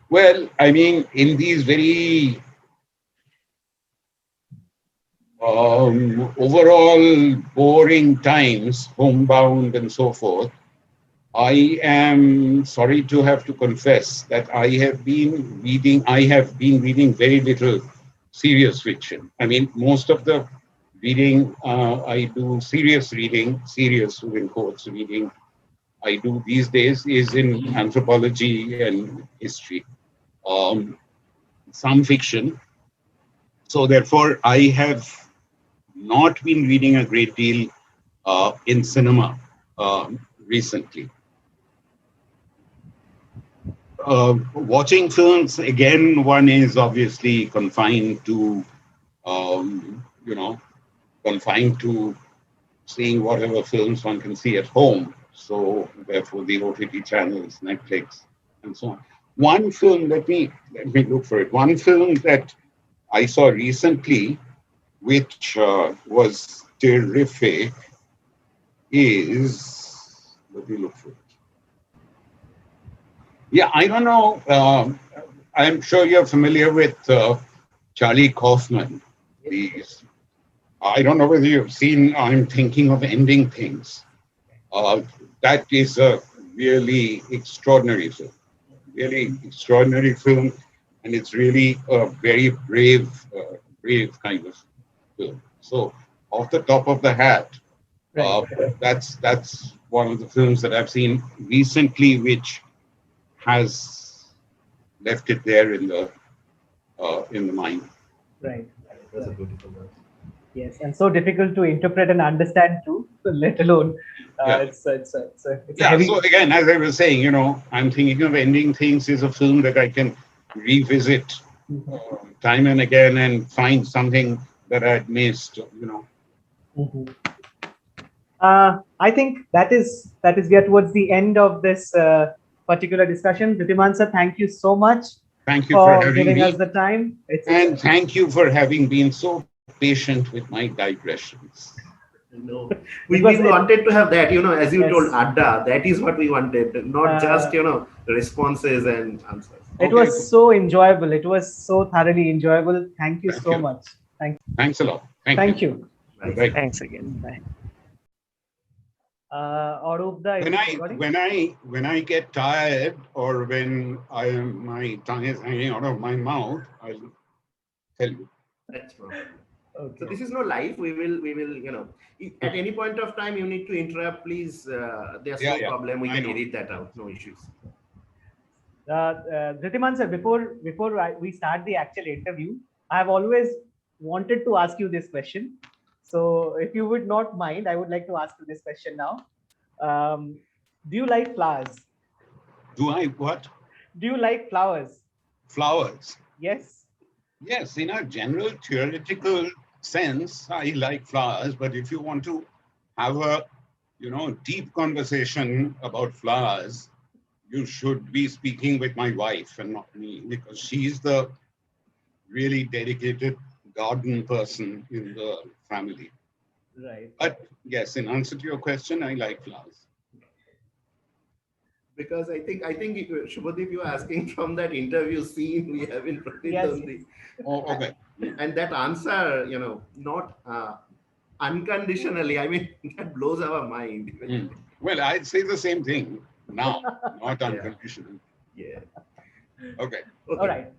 Well, I mean, in these very overall boring times, homebound and so forth, I am sorry to have to confess that I have been reading very little serious fiction. I mean, most of the reading I do, serious reading, serious in quotes reading, I do these days is in anthropology and history, some fiction. So therefore, I have not been reading a great deal in cinema recently. Watching films, again, one is obviously confined to, confined to seeing whatever films one can see at home. So therefore, the OTT channels, Netflix, and so on. One film, let me look for it. One film that I saw recently, which was terrific, is, let me look for it. Yeah, I don't know. I'm sure you're familiar with Charlie Kaufman. I don't know whether you've seen I'm Thinking of Ending Things. That is a really extraordinary film. Really extraordinary film. And it's really a very brave kind of film. So off the top of the hat, that's one of the films that I've seen recently, which has left it there in the mind. Right. That's a beautiful one. Yes, and so difficult to interpret and understand too, let alone it's a heavy. So again, as I was saying, I'm Thinking of Ending Things is a film that I can revisit time and again and find something that I'd missed. I think that is we are towards the end of this particular discussion. Dhitiman sir, thank you so much. Thank you for having giving me. us the time. And thank you for having been so patient with my digressions. No, we wanted to have that, as you told Adda, that is what we wanted, not just, responses and answers. It was so enjoyable. It was so thoroughly enjoyable. Thank you so much. Thanks a lot. Thank you. Bye. Thanks again. Bye. When I get tired or when my tongue is hanging out of my mouth, I'll tell you. That's perfect. Okay. So this is no live. We will, at any point of time you need to interrupt, please. There's no problem. We can edit that out. No issues. Dhritiman sir, before we start the actual interview, I have always wanted to ask you this question. So, if you would not mind, I would like to ask you this question now. Do you like flowers? Do I what? Do you like flowers? Flowers. Yes. Yes, in a general theoretical sense, I like flowers, but if you want to have a deep conversation about flowers, you should be speaking with my wife and not me, because she's the really dedicated garden person in the family. Right. But yes, in answer to your question, I like flowers. Because I think Shubhadeep, you are asking from that interview scene we have in Pratidwandi. Oh, okay. And that answer, not unconditionally, I mean, that blows our mind. Well, I'd say the same thing now, not Yeah. unconditional. Yeah. Okay. All right.